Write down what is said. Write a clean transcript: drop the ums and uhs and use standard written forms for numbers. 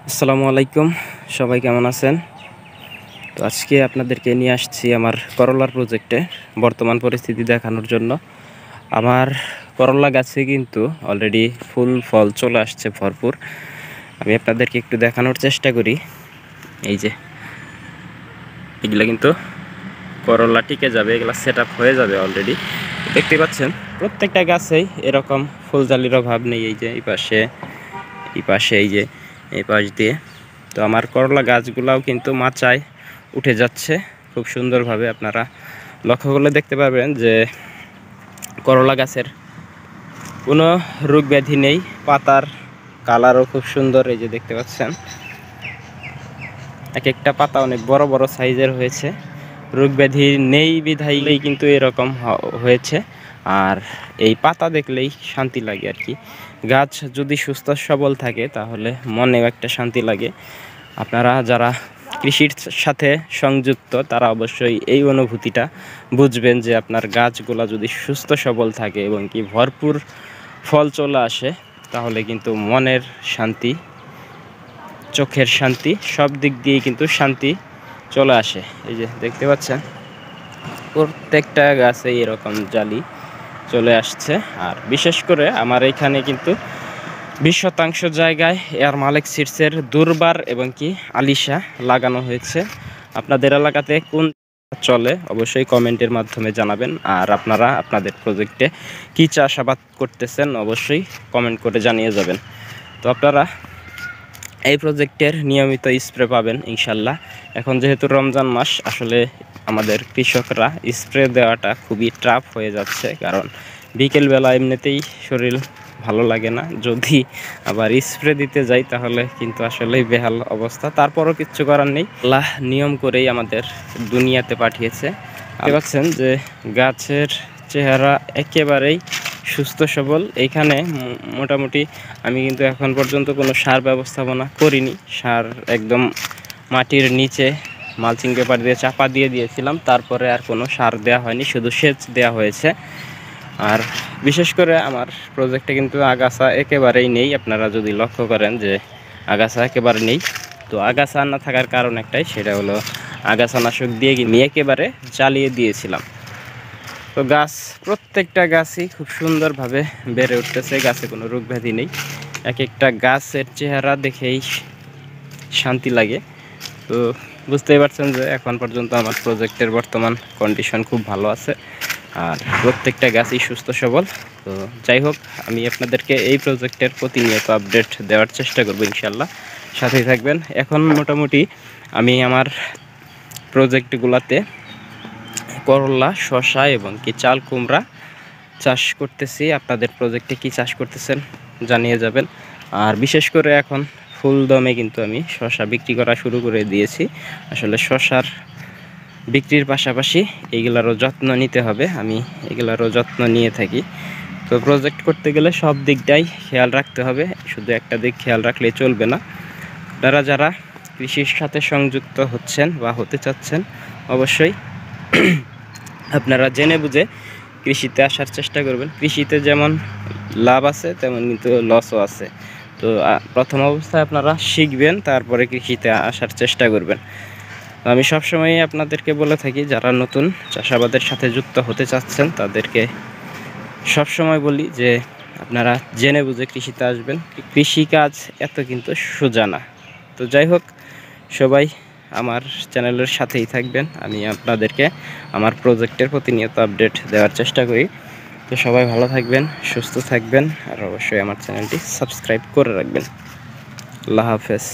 আসসালামু আলাইকুম, সবাই কেমন আছেন? তো আজকে আপনাদেরকে নিয়ে আসছি আমার করলার প্রজেক্টে বর্তমান পরিস্থিতি দেখানোর জন্য। আমার করলা গাছে কিন্তু অলরেডি ফুল ফল চলে আসছে ভরপুর। আমি আপনাদেরকে একটু দেখানোর চেষ্টা করি। এই যে এগুলা কিন্তু করলা টিকে যাবে, এগুলা সেট আপ হয়ে যাবে অলরেডি। দেখতে পাচ্ছেন প্রত্যেকটা গাছেই এরকম ফুলজালির অভাব নেই। এই যে এই পাশে এই যে এই পাশ দিয়ে। তো আমার করলা গাছগুলাও কিন্তু মাচায় উঠে যাচ্ছে খুব সুন্দরভাবে। আপনারা লক্ষ্য করলে দেখতে পাবেন যে করলা গাছের কোনো রোগ ব্যাধি নেই, পাতার কালারও খুব সুন্দর। এই যে দেখতে পাচ্ছেন এক একটা পাতা অনেক বড় বড় সাইজের হয়েছে, রোগ ব্যাধি নেই বিধাইলেই কিন্তু এরকম হয়েছে। আর এই পাতা দেখলেই শান্তি লাগে আর কি। গাছ যদি সুস্থ সবল থাকে তাহলে মনেও একটা শান্তি লাগে। আপনারা যারা কৃষির সাথে সংযুক্ত তারা অবশ্যই এই অনুভূতিটা বুঝবেন যে আপনার গাছগুলা যদি সুস্থ সবল থাকে এবং কি ভরপুর ফল চলে আসে তাহলে কিন্তু মনের শান্তি, চোখের শান্তি, সব দিক দিয়ে কিন্তু শান্তি চলে আসে। এই যে দেখতে পাচ্ছেন প্রত্যেকটা গাছে এরকম জালি চলে আসছে। আর বিশেষ করে আমার এখানে কিন্তু 20% জায়গায় এয়ার মালিক সিডসের দুর্বার এবং কি আলিশা লাগানো হয়েছে। আপনাদের এলাকাতে কোন চলে অবশ্যই কমেন্টের মাধ্যমে জানাবেন। আর আপনারা আপনাদের প্রজেক্টে কী চাষাবাদ করতেছেন অবশ্যই কমেন্ট করে জানিয়ে যাবেন। তো আপনারা এই প্রজেক্টের নিয়মিত স্প্রে পাবেন ইনশাল্লাহ। এখন যেহেতু রমজান মাস, আসলে আমাদের কৃষকরা স্প্রে দেওয়াটা খুবই টাফ হয়ে যাচ্ছে, কারণ বিকেলবেলা এমনিতেই শরীর ভালো লাগে না, যদি আবার স্প্রে দিতে যাই তাহলে কিন্তু আসলেই বেহাল অবস্থা। তারপরও কিচ্ছু করার নেই, আল্লাহ নিয়ম করেই আমাদের দুনিয়াতে পাঠিয়েছে। দেখতে পাচ্ছেন যে গাছের চেহারা একেবারেই সুস্থ সবল। এইখানে মোটামুটি আমি কিন্তু এখন পর্যন্ত কোনো সার ব্যবস্থাপনা করিনি। সার একদম মাটির নিচে মালচিং পেপার দিয়ে চাপা দিয়ে দিয়েছিলাম, তারপরে আর কোনো সার দেওয়া হয়নি, শুধু সেচ দেওয়া হয়েছে। আর বিশেষ করে আমার প্রজেক্টে কিন্তু আগাছা একেবারেই নেই। আপনারা যদি লক্ষ্য করেন যে আগাছা একেবারে নেই, তো আগাছা না থাকার কারণ একটাই, সেটা হলো আগাছানাশক দিয়ে আমি একেবারে জ্বালিয়ে দিয়েছিলাম। তো গাছ প্রত্যেকটা গাছই খুব সুন্দরভাবে বেড়ে উঠতেছে, গাছে কোনো রোগ ব্যাধি নেই। এক একটা গাছের চেহারা দেখেই শান্তি লাগে। তো বুঝতেই পারছেন যে এখন পর্যন্ত আমার প্রজেক্টের বর্তমান কন্ডিশন খুব ভালো আছে, আর প্রত্যেকটা গাছই সুস্থ সবল। তো যাই হোক, আমি আপনাদেরকে এই প্রজেক্টের প্রতিনিয়ত আপডেট দেওয়ার চেষ্টা করব ইনশাল্লাহ, সাথেই থাকবেন। এখন মোটামুটি আমি আমার প্রজেক্টগুলোতে করলা, শসা এবং কি চাল কুমড়া চাষ করতেছি। আপনাদের প্রজেক্টে কি চাষ করতেছেন জানিয়ে যাবেন। আর বিশেষ করে এখন ফুল দমে কিন্তু আমি শসা বিক্রি করা শুরু করে দিয়েছি। আসলে শসার বিক্রির পাশাপাশি এগুলারও যত্ন নিতে হবে, আমি এগুলারও যত্ন নিয়ে থাকি। তো প্রজেক্ট করতে গেলে সব দিকটাই খেয়াল রাখতে হবে, শুধু একটা দিক খেয়াল রাখলে চলবে না। আপনারা যারা কৃষির সাথে সংযুক্ত হচ্ছেন বা হতে চাচ্ছেন অবশ্যই আপনারা জেনে বুঝে কৃষিতে আসার চেষ্টা করবেন। কৃষিতে যেমন লাভ আছে তেমন কিন্তু লসও আছে। তো প্রথম অবস্থায় আপনারা শিখবেন, তারপরে কৃষিতে আসার চেষ্টা করবেন। আমি সবসময়ই আপনাদেরকে বলে থাকি, যারা নতুন চাষাবাদের সাথে যুক্ত হতে চাচ্ছেন তাদেরকে সবসময় বলি যে আপনারা জেনে বুঝে কৃষিতে আসবেন। কৃষিকাজ এত কিন্তু সোজা না। তো যাই হোক, সবাই আমার চ্যানেলের সাথেই থাকবেন। আমি আপনাদেরকে আমার প্রজেক্টের প্রতিনিয়ত আপডেট দেওয়ার চেষ্টা করি। তো সবাই ভালো থাকবেন, সুস্থ থাকবেন, আর অবশ্যই আমার চ্যানেলটি সাবস্ক্রাইব করে রাখবেন। আল্লাহ হাফেজ।